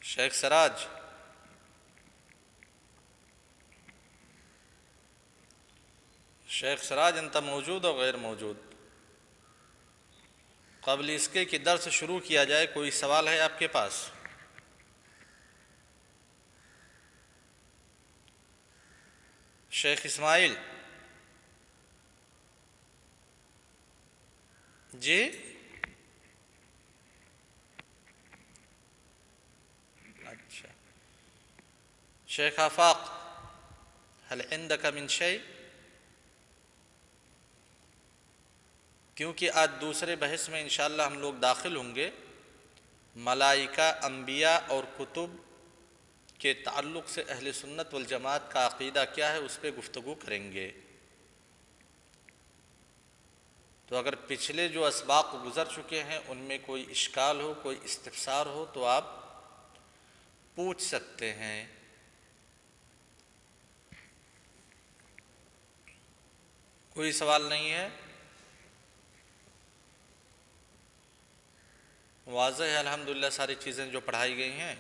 شیخ سراج، شیخ سراج انت موجود اور غیر موجود؟ قبل اس کے کہ درس شروع کیا جائے کوئی سوال ہے آپ کے پاس؟ شیخ اسماعیل جی، اچھا. شیخ آفاق هل عندك من شيء؟ کیونکہ آج دوسرے بحث میں انشاءاللہ ہم لوگ داخل ہوں گے، ملائکہ، انبیاء اور کتب کے تعلق سے اہل سنت والجماعت کا عقیدہ کیا ہے اس پہ گفتگو کریں گے. تو اگر پچھلے جو اسباق گزر چکے ہیں ان میں کوئی اشکال ہو، کوئی استفسار ہو تو آپ پوچھ سکتے ہیں. کوئی سوال نہیں ہے؟ واضح ہے الحمدللہ ساری چیزیں جو پڑھائی گئی ہیں.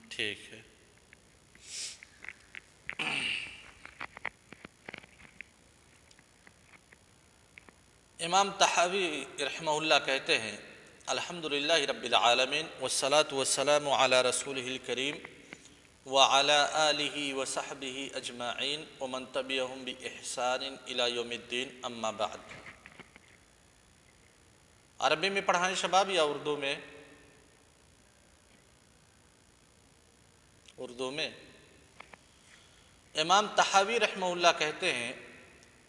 ٹھیک ہے. امام طحاوی رحمہ اللہ کہتے ہیں الحمدللہ رب العالمین والصلاة والسلام علی رسولہ الکریم وعلی آلہ وصحبہ اجمعین ومن تبعہم بإحسان الی یوم الدین، اما بعد. عربی میں پڑھائیں شباب یا اردو میں؟ اردو میں. امام طحاوی رحمہ اللہ کہتے ہیں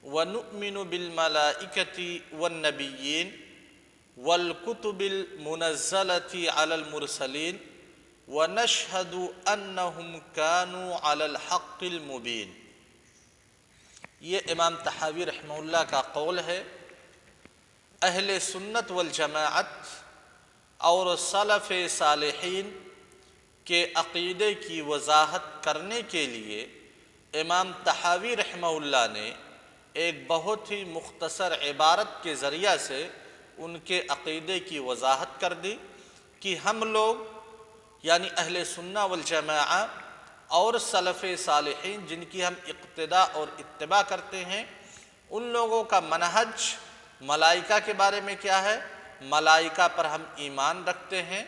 وَنُؤْمِنُ بِالْمَلَائِكَةِ وَالنَّبِيِّينَ وَالْكُتُبِ الْمُنَزَّلَةِ عَلَى الْمُرْسَلِينَ وَنَشْهَدُ أَنَّهُمْ كَانُوا عَلَى الْحَقِّ الْمُبِينِ. یہ امام طحاوی رحمہ اللہ کا قول ہے. اہل سنت والجماعت اور سلف صالحین کے عقیدے کی وضاحت کرنے کے لیے امام طحاوی رحمہ اللہ نے ایک بہت ہی مختصر عبارت کے ذریعہ سے ان کے عقیدے کی وضاحت کر دی کہ ہم لوگ یعنی اہل سنہ والجماعہ اور سلف صالحین جن کی ہم اقتداء اور اتباع کرتے ہیں، ان لوگوں کا منہج ملائکہ کے بارے میں کیا ہے؟ ملائکہ پر ہم ایمان رکھتے ہیں،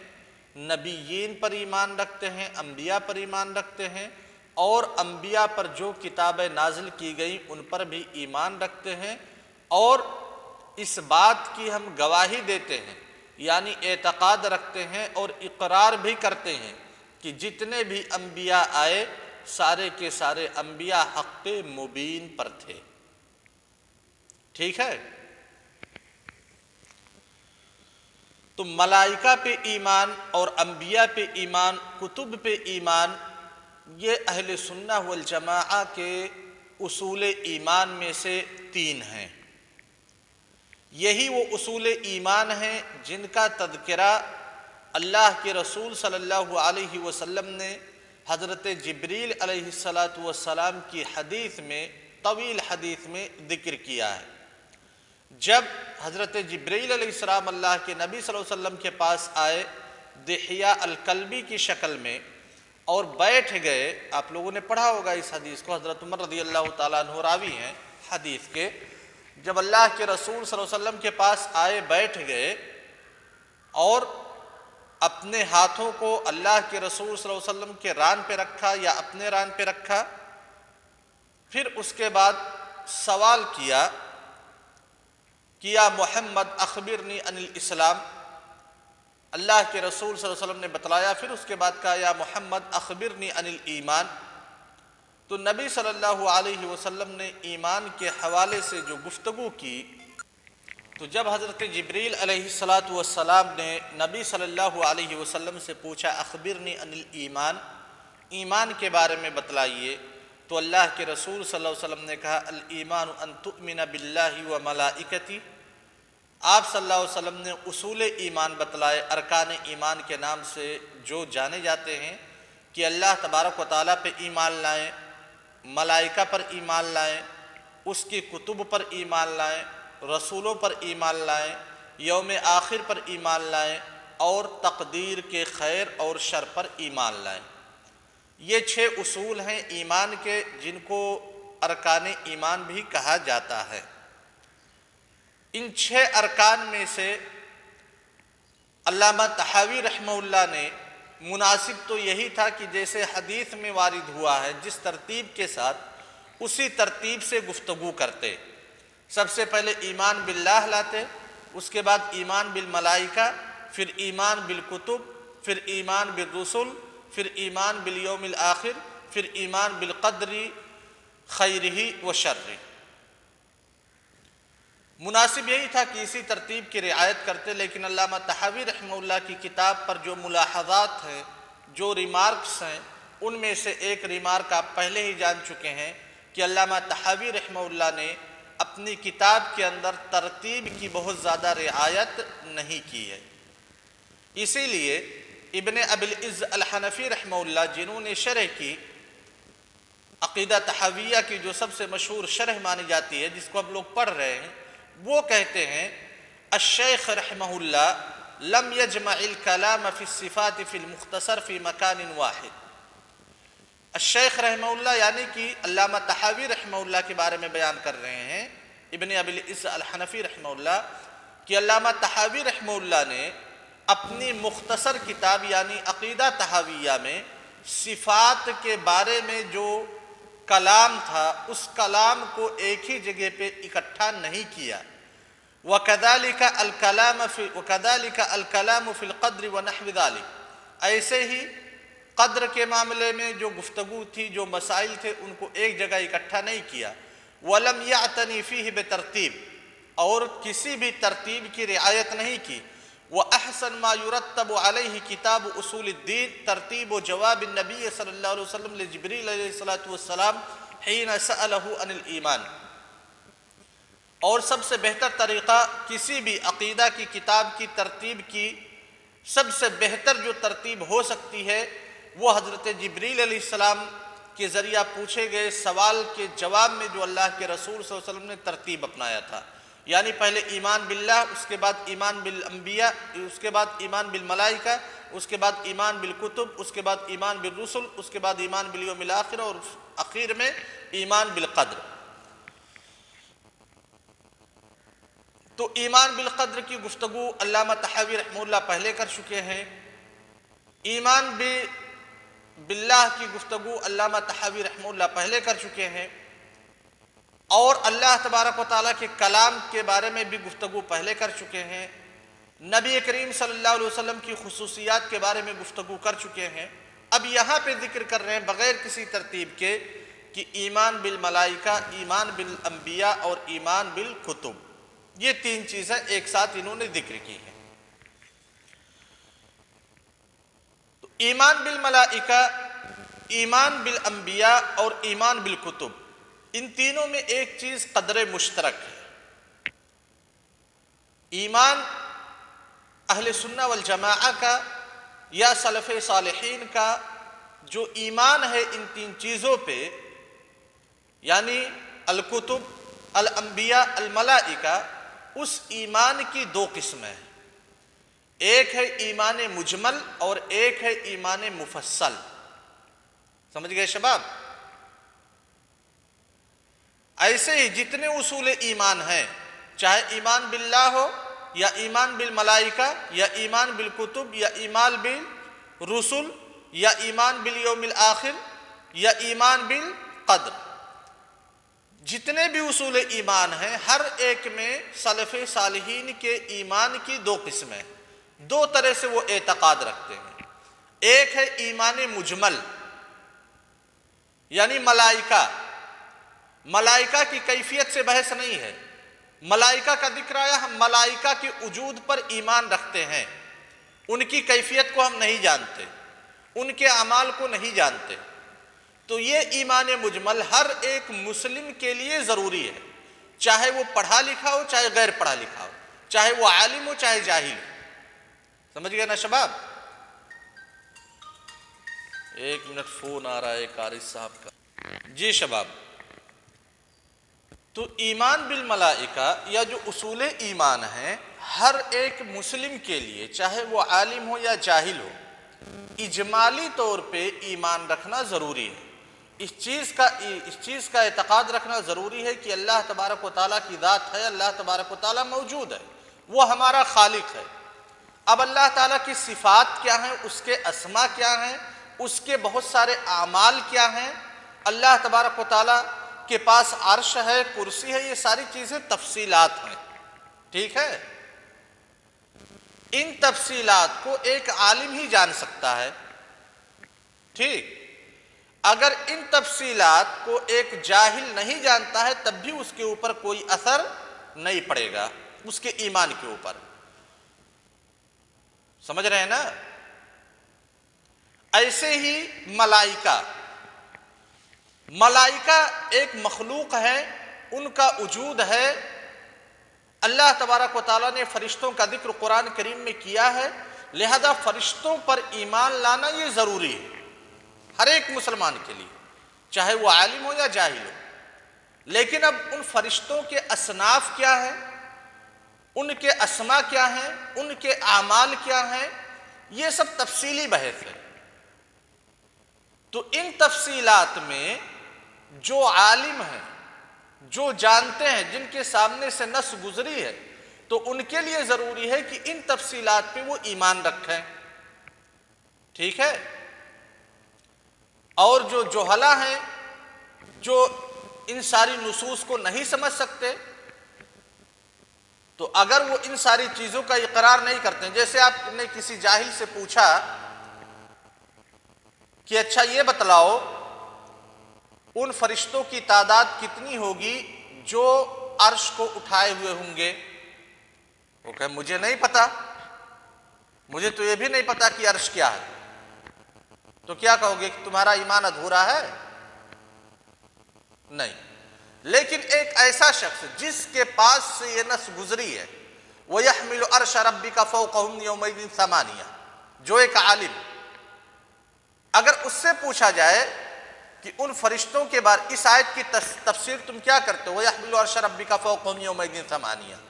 نبیین پر ایمان رکھتے ہیں، انبیاء پر ایمان رکھتے ہیں، اور انبیاء پر جو کتابیں نازل کی گئی ان پر بھی ایمان رکھتے ہیں، اور اس بات کی ہم گواہی دیتے ہیں یعنی اعتقاد رکھتے ہیں اور اقرار بھی کرتے ہیں کہ جتنے بھی انبیاء آئے سارے کے سارے انبیاء حق مبین پر تھے. ٹھیک ہے؟ تو ملائکہ پہ ایمان اور انبیاء پہ ایمان، کتب پہ ایمان، یہ اہل سنہ والجماعہ کے اصول ایمان میں سے 3 ہیں. یہی وہ اصول ایمان ہیں جن کا تذکرہ اللہ کے رسول صلی اللہ علیہ وسلم نے حضرت جبریل علیہ السلام کی حدیث میں، طویل حدیث میں ذکر کیا ہے. جب حضرت جبریل علیہ السلام اللہ کے نبی صلی اللہ علیہ وسلم کے پاس آئے دحیہ الکلبی کی شکل میں اور بیٹھ گئے، آپ لوگوں نے پڑھا ہوگا اس حدیث کو، حضرت عمر رضی اللہ تعالیٰ عنہ راوی ہیں حدیث کے. جب اللہ کے رسول صلی اللہ علیہ وسلم کے پاس آئے، بیٹھ گئے اور اپنے ہاتھوں کو اللہ کے رسول صلی اللہ علیہ وسلم کے ران پہ رکھا یا اپنے ران پہ رکھا، پھر اس کے بعد سوال کیا کہ یا محمد اخبرنی عن الاسلام. اللہ کے رسول صلی اللہ علیہ وسلم نے بتلایا. پھر اس کے بعد کہا یا محمد اخبرنی عن الایمان. تو نبی صلی اللہ علیہ وسلم نے ایمان کے حوالے سے جو گفتگو کی، تو جب حضرت جبریل علیہ السلام نے نبی صلی اللہ علیہ وسلم سے پوچھا اخبرنی عن الایمان، ایمان کے بارے میں بتلائیے، تو اللہ کے رسول صلی اللہ علیہ وسلم نے کہا الایمان ان تؤمن باللہ وملائکتہ. آپ صلی اللہ علیہ وسلم نے اصول ایمان بتلائے، ارکان ایمان کے نام سے جو جانے جاتے ہیں کہ اللہ تبارک و تعالیٰ پہ ایمان لائیں، ملائکہ پر ایمان لائیں، اس کی کتب پر ایمان لائیں، رسولوں پر ایمان لائیں، یوم آخر پر ایمان لائیں اور تقدیر کے خیر اور شر پر ایمان لائیں۔ یہ 6 اصول ہیں ایمان کے، جن کو ارکان ایمان بھی کہا جاتا ہے۔ ان 6 ارکان میں سے علامہ طحاوی رحمہ اللہ نے مناسب تو یہی تھا کہ جیسے حدیث میں وارد ہوا ہے جس ترتیب کے ساتھ، اسی ترتیب سے گفتگو کرتے۔ سب سے پہلے ایمان باللہ لاتے، اس کے بعد ایمان بالملائکہ، پھر ایمان بالکتب، پھر ایمان بالرسل، پھر ایمان بالیوم الآخر، پھر ایمان بالقدر خیرہ و شرہ۔ مناسب یہی تھا کہ اسی ترتیب کی رعایت کرتے، لیکن علامہ طحاوی رحمہ اللہ کی کتاب پر جو ملاحظات ہیں، جو ریمارکس ہیں، ان میں سے ایک ریمارک آپ پہلے ہی جان چکے ہیں کہ علامہ طحاوی رحمہ اللہ نے اپنی کتاب کے اندر ترتیب کی بہت زیادہ رعایت نہیں کی ہے۔ اسی لیے ابن ابی العز الحنفی رحمہ اللہ، جنہوں نے شرح کی عقیدہ طحاویہ کی جو سب سے مشہور شرح مانی جاتی ہے، جس کو ہم لوگ پڑھ رہے ہیں، وہ کہتے ہیں الشیخ رحمہ اللہ لم یجمع الکلام فی الصفات فی المختصر فی مکان واحد۔ الشیخ رحمہ اللہ یعنی کہ علامہ طحاوی رحمہ اللہ کے بارے میں بیان کر رہے ہیں ابن ابی العز الحنفی رحمہ اللہ کہ علامہ طحاوی رحمہ اللہ نے اپنی مختصر کتاب یعنی عقیدہ طحاویہ میں صفات کے بارے میں جو کلام تھا، اس کلام کو ایک ہی جگہ پہ اکٹھا نہیں کیا۔ وَكَذَلِكَ الْكَلَامُ فِي الْقَدْرِ وَنَحْوِ ذَلِكَ، ایسے ہی قدر کے معاملے میں جو گفتگو تھی، جو مسائل تھے، ان کو ایک جگہ اکٹھا نہیں کیا۔ وَلَمْ يَعْتَنِ فِيهِ بِتَرْتِيب، اور کسی بھی ترتیب کی رعایت نہیں کی۔ وَأَحْسَنُ مَا يُرَتَّبُ عَلَيْهِ کتاب اصول الدین ترتیب و جواب النبی صلی اللہ علیہ وسلم لجبریل علیہ السلام حین سألہ عن الایمان، اور سب سے بہتر طریقہ کسی بھی عقیدہ کی کتاب کی ترتیب کی سب سے بہتر جو ترتیب ہو سکتی ہے، وہ حضرت جبریل علیہ السلام کے ذریعہ پوچھے گئے سوال کے جواب میں جو اللہ کے رسول صلی اللہ علیہ وسلم نے ترتیب اپنایا تھا، یعنی پہلے ایمان باللہ، اس کے بعد ایمان بالانبیاء، اس کے بعد ایمان بالملائکہ، اس کے بعد ایمان بالکتب، اس کے بعد ایمان بالرسل، اس کے بعد ایمان بالیوم الآخر، اور اخیر میں ایمان بالقدر۔ تو ایمان بالقدر کی گفتگو علامہ طحاوی رحمہ اللہ پہلے کر چکے ہیں۔ ایمان باللہ کی گفتگو علامہ طحاوی رحمہ اللہ پہلے کر چکے ہیں، اور اللہ تبارک و تعالیٰ کے کلام کے بارے میں بھی گفتگو پہلے کر چکے ہیں۔ نبی کریم صلی اللہ علیہ وسلم کی خصوصیات کے بارے میں گفتگو کر چکے ہیں۔ اب یہاں پہ ذکر کر رہے ہیں بغیر کسی ترتیب کے کہ ایمان بالملائکہ، ایمان بالانبیاء اور ایمان بالکتب، یہ 3 چیزیں ایک ساتھ انہوں نے ذکر کی ہیں۔ تو ایمان بالملائکہ، ایمان بالانبیاء اور ایمان بالکتب، ان تینوں میں ایک چیز قدر مشترک ہے۔ ایمان اہل سنہ والجماعہ کا یا سلف صالحین کا جو ایمان ہے ان 3 چیزوں پہ، یعنی الکتب، الانبیاء، الملائکہ، اس ایمان کی 2 قسمیں ہیں۔ ایک ہے ایمان مجمل اور ایک ہے ایمان مفصل۔ سمجھ گئے شباب؟ ایسے ہی جتنے اصول ایمان ہیں، چاہے ایمان باللہ ہو یا ایمان بالملائکہ یا ایمان بالکتب یا ایمان بالرسل یا ایمان بالیوم الآخر یا ایمان بالقدر، جتنے بھی اصول ایمان ہیں، ہر ایک میں سلف صالحین کے ایمان کی 2 قسمیں، 2 طرح سے وہ اعتقاد رکھتے ہیں۔ ایک ہے ایمان مجمل، یعنی ملائکہ، ملائکہ کی کیفیت سے بحث نہیں ہے، ملائکہ کا ذکر آیا، ہم ملائکہ کے وجود پر ایمان رکھتے ہیں، ان کی کیفیت کو ہم نہیں جانتے، ان کے اعمال کو نہیں جانتے۔ تو یہ ایمان مجمل ہر ایک مسلم کے لیے ضروری ہے، چاہے وہ پڑھا لکھا ہو چاہے غیر پڑھا لکھا ہو، چاہے وہ عالم ہو چاہے جاہل ہو۔ سمجھ گئے نا شباب؟ ایک منٹ فون آ رہا ہے قاری صاحب کا۔ جی شباب، تو ایمان بالملائکہ یا جو اصول ایمان ہیں، ہر ایک مسلم کے لیے چاہے وہ عالم ہو یا جاہل ہو اجمالی طور پہ ایمان رکھنا ضروری ہے۔ اس چیز کا اعتقاد رکھنا ضروری ہے کہ اللہ تبارک و تعالیٰ کی ذات ہے، اللہ تبارک و تعالیٰ موجود ہے، وہ ہمارا خالق ہے۔ اب اللہ تعالیٰ کی صفات کیا ہیں، اس کے اسما کیا ہیں، اس کے بہت سارے اعمال کیا ہیں، اللہ تبارک و تعالیٰ کے پاس عرش ہے، کرسی ہے، یہ ساری چیزیں تفصیلات ہیں، ٹھیک ہے۔ ان تفصیلات کو ایک عالم ہی جان سکتا ہے، ٹھیک۔ اگر ان تفصیلات کو ایک جاہل نہیں جانتا ہے تب بھی اس کے اوپر کوئی اثر نہیں پڑے گا، اس کے ایمان کے اوپر، سمجھ رہے ہیں نا۔ ایسے ہی ملائکہ ایک مخلوق ہے، ان کا وجود ہے۔ اللہ تبارک و تعالیٰ نے فرشتوں کا ذکر قرآن کریم میں کیا ہے، لہذا فرشتوں پر ایمان لانا یہ ضروری ہے ہر ایک مسلمان کے لیے، چاہے وہ عالم ہو یا جاہل ہو۔ لیکن اب ان فرشتوں کے اصناف کیا ہیں، ان کے اسما کیا ہیں، ان کے اعمال کیا ہیں، یہ سب تفصیلی بحث ہے۔ تو ان تفصیلات میں جو عالم ہیں، جو جانتے ہیں، جن کے سامنے سے نص گزری ہے، تو ان کے لیے ضروری ہے کہ ان تفصیلات پہ وہ ایمان رکھیں، ٹھیک ہے۔ اور جو جہلا ہیں، جو ان ساری نصوص کو نہیں سمجھ سکتے، تو اگر وہ ان ساری چیزوں کا اقرار نہیں کرتے ہیں، جیسے آپ نے کسی جاہل سے پوچھا کہ اچھا یہ بتلاؤ ان فرشتوں کی تعداد کتنی ہوگی جو عرش کو اٹھائے ہوئے ہوں گے، وہ کہے مجھے نہیں پتا، مجھے تو یہ بھی نہیں پتا کہ عرش کیا ہے، تو کیا کہو گے کہ تمہارا ایمان ادھورا ہے؟ نہیں۔ لیکن ایک ایسا شخص جس کے پاس سے یہ نص گزری ہے، وَيَحْمِلُ عَرْشَ رَبِّكَ فَوْقَهُمْ يَوْمَئِذٍ ثَمَانِيَةٌ، جو ایک عالم، اگر اس سے پوچھا جائے کہ ان فرشتوں کے بارے اس آیت کی تفسیر تم کیا کرتے ہو، وَيَحْمِلُ عَرْشَ رَبِّكَ فَوْقَهُمْ يَوْمَئِذٍ ثَمَانِيَةٌ،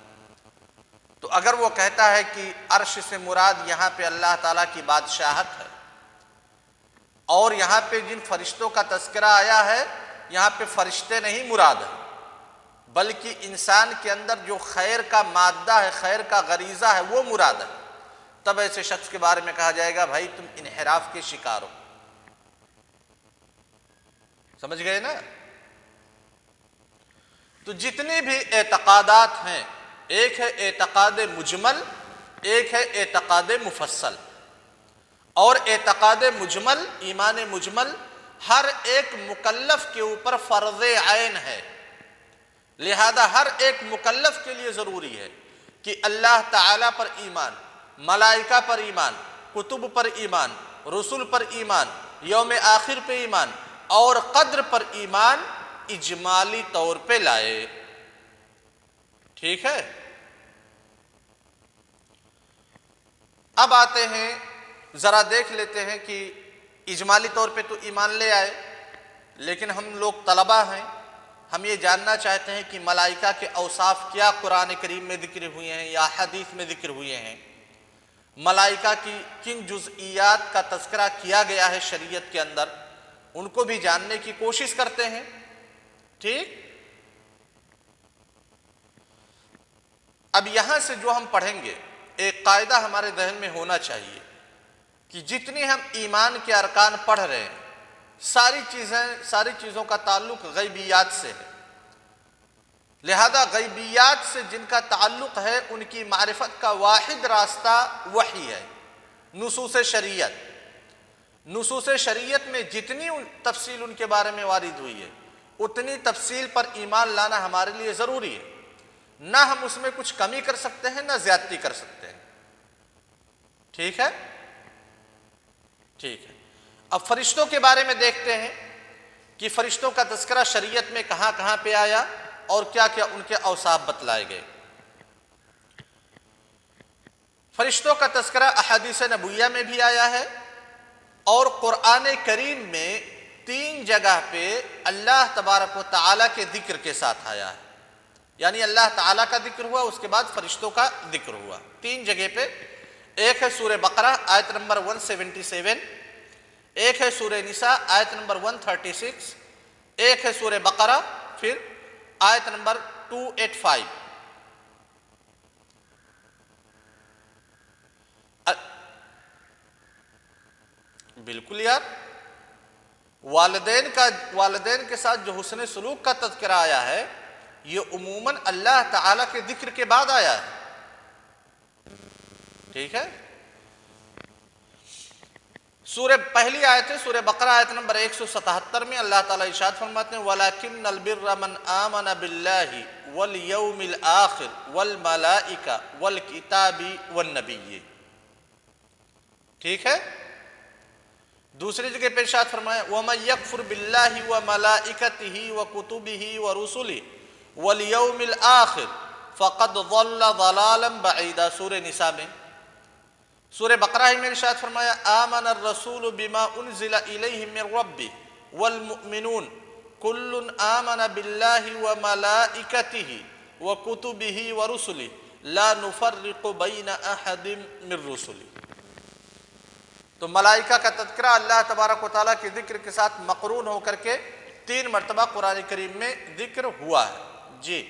تو اگر وہ کہتا ہے کہ عرش سے مراد یہاں پہ اللہ تعالیٰ کی بادشاہت ہے، اور یہاں پہ جن فرشتوں کا تذکرہ آیا ہے یہاں پہ فرشتے نہیں مراد ہیں، بلکہ انسان کے اندر جو خیر کا مادہ ہے، خیر کا غریزہ ہے، وہ مراد ہے، تب ایسے شخص کے بارے میں کہا جائے گا بھائی تم انحراف کے شکار ہو، سمجھ گئے نا۔ تو جتنے بھی اعتقادات ہیں، ایک ہے اعتقاد مجمل، ایک ہے اعتقاد مفصل، اور اعتقاد مجمل، ایمان مجمل ہر ایک مکلف کے اوپر فرض عین ہے، لہذا ہر ایک مکلف کے لیے ضروری ہے کہ اللہ تعالیٰ پر ایمان، ملائکہ پر ایمان، کتب پر ایمان، رسول پر ایمان، یوم آخر پہ ایمان اور قدر پر ایمان اجمالی طور پہ لائے، ٹھیک ہے۔ اب آتے ہیں، ذرا دیکھ لیتے ہیں کہ اجمالی طور پہ تو ایمان لے آئے، لیکن ہم لوگ طلبہ ہیں، ہم یہ جاننا چاہتے ہیں کہ ملائکہ کے اوصاف کیا قرآن کریم میں ذکر ہوئے ہیں یا حدیث میں ذکر ہوئے ہیں، ملائکہ کی کن جزئیات کا تذکرہ کیا گیا ہے شریعت کے اندر، ان کو بھی جاننے کی کوشش کرتے ہیں، ٹھیک۔ اب یہاں سے جو ہم پڑھیں گے، ایک قاعدہ ہمارے ذہن میں ہونا چاہیے کہ جتنی ہم ایمان کے ارکان پڑھ رہے ہیں، ساری چیزوں کا تعلق غیبیات سے ہے، لہذا غیبیات سے جن کا تعلق ہے ان کی معرفت کا واحد راستہ وحی ہے، نصوص شریعت میں جتنی تفصیل ان کے بارے میں وارد ہوئی ہے اتنی تفصیل پر ایمان لانا ہمارے لیے ضروری ہے، نہ ہم اس میں کچھ کمی کر سکتے ہیں نہ زیادتی کر سکتے ہیں، ٹھیک ہے، ٹھیک ہے۔ اب فرشتوں کے بارے میں دیکھتے ہیں کہ فرشتوں کا تذکرہ شریعت میں کہاں کہاں پہ آیا اور کیا کیا ان کے اوصاف بتلائے گئے۔ فرشتوں کا تذکرہ احادیث نبویہ میں بھی آیا ہے اور قرآن کریم میں 3 جگہ پہ اللہ تبارک و تعالیٰ کے ذکر کے ساتھ آیا ہے۔ یعنی اللہ تعالیٰ کا ذکر ہوا، اس کے بعد فرشتوں کا ذکر ہوا 3 جگہ پہ۔ ایک ہے سورہ بقرہ آیت نمبر 177، ایک ہے سورہ نساء آیت نمبر 136، ایک ہے سورہ بقرہ پھر آیت نمبر 285۔ بالکل یار، والدین کے ساتھ جو حسن سلوک کا تذکرہ آیا ہے یہ عموماً اللہ تعالیٰ کے ذکر کے بعد آیا ہے، ٹھیک ہے۔ پہلی آیت ہے سورہ بقرہ آیت نمبر 177 میں اللہ تعالیٰ ارشاد فرماتے ہیں وَلَكِنَّ الْبِرَّ مَنْ آمَنَ بِاللَّهِ وَالْيَوْمِ الْآخِرِ وَالْمَلَائِكَةِ وَالْكِتَابِ وَالنَّبِيِّ، ٹھیک ہے۔ دوسری جگہ پہ ارشاد فرمایا وَمَن يَكْفُرْ بِاللَّهِ وَمَلَائِكَتِهِ وَكُتُبِهِ وَرُسُلِهِ وَالْيَوْمِ الْآخِرِ فَقَدْ ضَلَّ ضَلَالًا بَعِيدًا، سورہ نساء میں۔ سورہ بقرہ میں ارشاد فرمایا آمن الرسول بما انزل الیہ من ربہ والمؤمنون کل آمن باللہ وملائکتہ وکتبہ ورسلہ لا نفرق بین احد من رسلہ۔ تو ملائکہ کا تذکرہ اللہ تبارک و تعالیٰ کے ذکر کے ساتھ مقرون ہو کر کے 3 مرتبہ قرآن کریم میں ذکر ہوا ہے۔ جی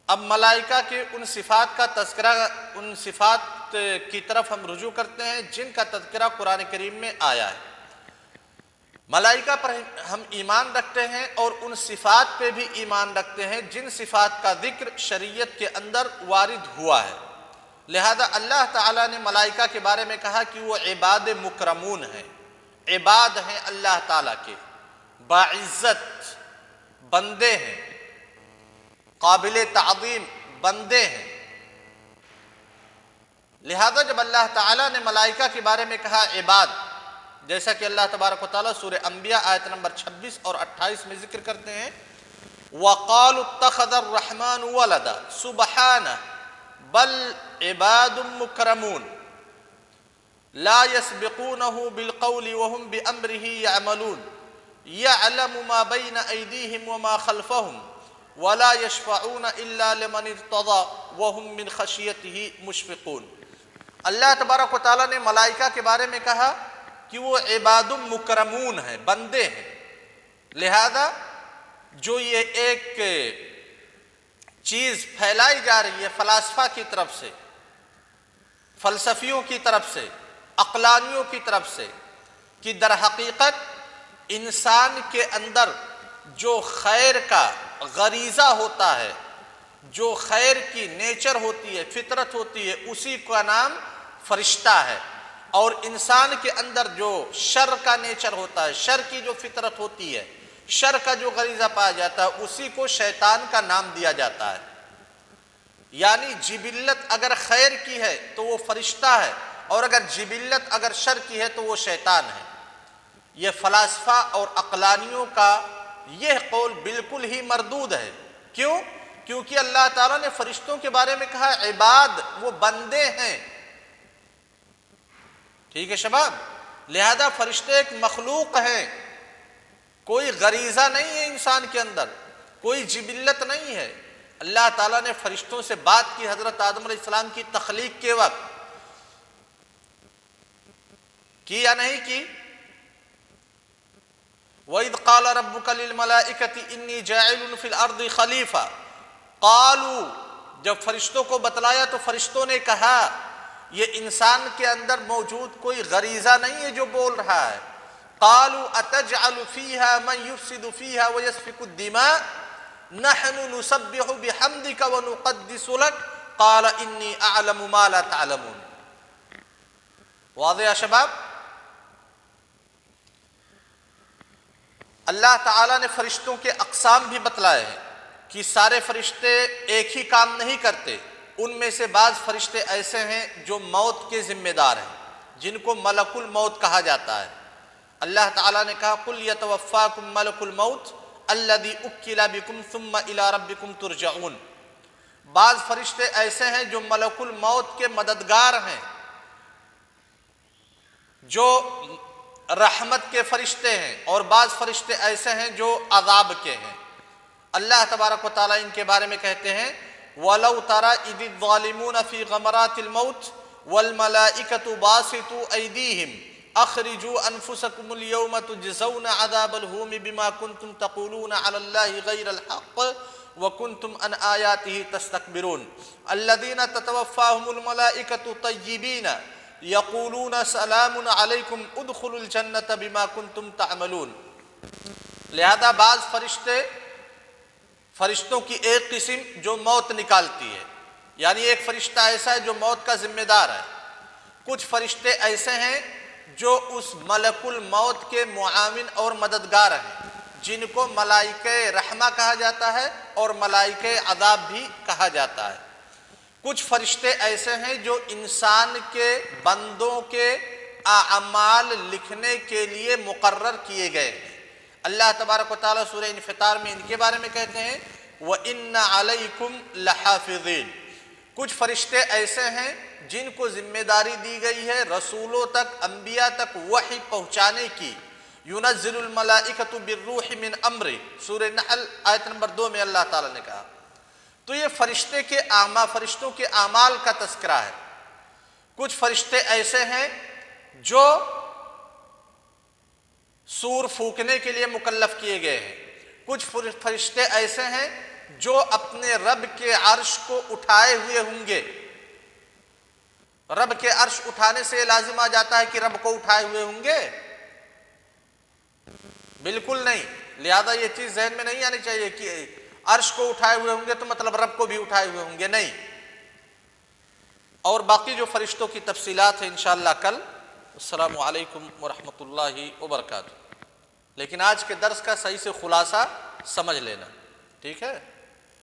اب ملائکہ کے ان صفات کا تذکرہ، ان صفات کی طرف ہم رجوع کرتے ہیں جن کا تذکرہ قرآن کریم میں آیا ہے۔ ملائکہ پر ہم ایمان رکھتے ہیں اور ان صفات پہ بھی ایمان رکھتے ہیں جن صفات کا ذکر شریعت کے اندر وارد ہوا ہے۔ لہذا اللہ تعالیٰ نے ملائکہ کے بارے میں کہا کہ وہ عباد مکرمون ہیں، عباد ہیں اللہ تعالیٰ کے، باعزت بندے ہیں، قابل تعظیم بندے ہیں۔ لہذا جب اللہ تعالیٰ نے ملائکہ کے بارے میں کہا عباد، جیسا کہ اللہ تبارک و تعالیٰ سورہ انبیاء آیت نمبر 26 اور 28 میں ذکر کرتے ہیں وَقَالُوا اتَّخَذَ الرَّحْمَنُ وَلَدًا سُبْحَانَهُ بَلْ عِبَادٌ مُكْرَمُونَ لَا يَسْبِقُونَهُ بِالْقَوْلِ وَهُمْ بِأَمْرِهِ يَعْمَلُونَ يَعْلَمُ مَا بَيْنَ أَيْدِيهِمْ وَمَا خَلْفَهُمْ وَلَا يَشْفَعُونَ إِلَّا لِمَنِ ارْتَضَىٰ وَهُمْ مِنْ خَشْيَتِهِ مُشْفِقُونَ۔ اللہ تبارک و تعالیٰ نے ملائکہ کے بارے میں کہا کہ وہ عباد مکرمون ہیں، بندے ہیں۔ لہذا جو یہ ایک چیز پھیلائی جا رہی ہے فلاسفہ کی طرف سے، فلسفیوں کی طرف سے، عقلانیوں کی طرف سے، کہ در حقیقت انسان کے اندر جو خیر کا غریزہ ہوتا ہے، جو خیر کی نیچر ہوتی ہے، فطرت ہوتی ہے، اسی کا نام فرشتہ ہے، اور انسان کے اندر جو شر کا نیچر ہوتا ہے، شر کی جو فطرت ہوتی ہے، شر کا جو غریزہ پایا جاتا ہے، اسی کو شیطان کا نام دیا جاتا ہے۔ یعنی جبلت اگر خیر کی ہے تو وہ فرشتہ ہے، اور اگر جبلت اگر شر کی ہے تو وہ شیطان ہے۔ یہ فلاسفہ اور عقلانیوں کا یہ قول بالکل ہی مردود ہے۔ کیوں؟ کیونکہ اللہ تعالیٰ نے فرشتوں کے بارے میں کہا عباد، وہ بندے ہیں، ٹھیک ہے شباب۔ لہذا فرشتے ایک مخلوق ہیں، کوئی غریزہ نہیں ہے انسان کے اندر، کوئی جبلت نہیں ہے۔ اللہ تعالیٰ نے فرشتوں سے بات کی حضرت آدم علیہ السلام کی تخلیق کے وقت، کی یا نہیں کی؟ وَإِذْ قَالَ رَبُّكَ لِلْمَلَائِكَةِ إِنِّي جَاعِلٌ فِي الْأَرْضِ خَلِيفَةً قَالُوا، جب فرشتوں کو بتلایا تو فرشتوں نے کہا یہ انسان کے اندر موجود کوئی غریزہ نہیں ہے جو بول رہا ہے۔ قَالُوا أَتَجْعَلُ فِيهَا مَنْ يُفْسِدُ فِيهَا وَيَسْفِكُ الدِّمَاءَ نَحْنُ نُسَبِّحُ بِحَمْدِكَ وَنُقَدِّسُ لَكَ قَالَ إِنِّي أَعْلَمُ مَا لَا تَعْلَمُونَ۔ واضح ہے شباب؟ اللہ تعالیٰ نے فرشتوں کے اقسام بھی بتلائے ہیں کہ سارے فرشتے ایک ہی کام نہیں کرتے، ان میں سے بعض فرشتے ایسے ہیں جو موت کے ذمہ دار ہیں، جن کو ملک الموت کہا جاتا ہے۔ اللہ تعالیٰ نے کہا قُلْ يَتَوَفَّاكُمْ مَلَكُ الْمَوْتِ الَّذِي أُكِّلَ بِكُمْ ثُمَّ إِلَىٰ رَبِّكُمْ تُرْجَعُونَ۔ بعض فرشتے ایسے ہیں جو ملک الموت کے مددگار ہیں، جو رحمت کے فرشتے ہیں اور بعض فرشتے ایسے ہیں جو عذاب کے ہیں۔ اللہ تبارک و تعالیٰ ان کے بارے میں کہتے ہیں وَلَوْ تَرَى إِذِ الظَّالِمُونَ فِي غَمَرَاتِ الْمَوْتِ وَالْمَلَائِكَةُ بَاسِطُو أَيْدِيهِمْ أَخْرِجُوا أَنفُسَكُمُ الْيَوْمَ تُجْزَوْنَ عَذَابَ الْهُونِ بِمَا كُنْتُمْ تَقُولُونَ عَلَى اللَّهِ غَيْرَ الْحَقِّ وَكُنْتُمْ عَنْ آيَاتِهِ تَسْتَكْبِرُونَ الَّذِينَ تَتَوَفَّاهُمُ الْمَلَائِكَةُ طَيِّبِينَ يَقُولُونَ سَلَامٌ عَلَيْكُمْ ادْخُلُوا الْجَنَّةَ بِمَا كُنْتُمْ تَعْمَلُونَ۔ لہذا بعض فرشتوں کی ایک قسم جو موت نکالتی ہے، یعنی ایک فرشتہ ایسا ہے جو موت کا ذمہ دار ہے۔ کچھ فرشتے ایسے ہیں جو اس ملک الموت کے معاون اور مددگار ہیں، جن کو ملائکہ رحمہ کہا جاتا ہے اور ملائکہ عذاب بھی کہا جاتا ہے۔ کچھ فرشتے ایسے ہیں جو انسان کے بندوں کے اعمال لکھنے کے لیے مقرر کیے گئے ہیں۔ اللہ تبارک و تعالیٰ سورہ انفطار میں ان کے بارے میں کہتے ہیں وَإِنَّ عَلَيْكُمْ لَحَافِظِينَ۔ کچھ فرشتے ایسے ہیں جن کو ذمہ داری دی گئی ہے رسولوں تک، انبیاء تک وحی پہنچانے کی۔ يُنَزِّلُ الْمَلَائِكَةُ بِالرُّوحِ مِنْ أَمْرِهِ، سورہ نحل آیت نمبر 2 میں اللہ تعالیٰ نے کہا۔ تو یہ فرشتوں کے اعمال کا تذکرہ ہے۔ کچھ فرشتے ایسے ہیں جو سور پھونکنے کے لیے مکلف کیے گئے ہیں۔ کچھ فرشتے ایسے ہیں جو اپنے رب کے عرش کو اٹھائے ہوئے ہوں گے۔ رب کے عرش اٹھانے سے لازم آ جاتا ہے کہ رب کو اٹھائے ہوئے ہوں گے؟ بالکل نہیں۔ لہذا یہ چیز ذہن میں نہیں آنی چاہیے کہ عرش کو اٹھائے ہوئے ہوں گے تو مطلب رب کو بھی اٹھائے ہوئے ہوں گے، نہیں۔ اور باقی جو فرشتوں کی تفصیلات ہیں انشاءاللہ کل۔ السلام علیکم ورحمۃ اللہ وبرکاتہ۔ لیکن آج کے درس کا صحیح سے خلاصہ سمجھ لینا، ٹھیک ہے؟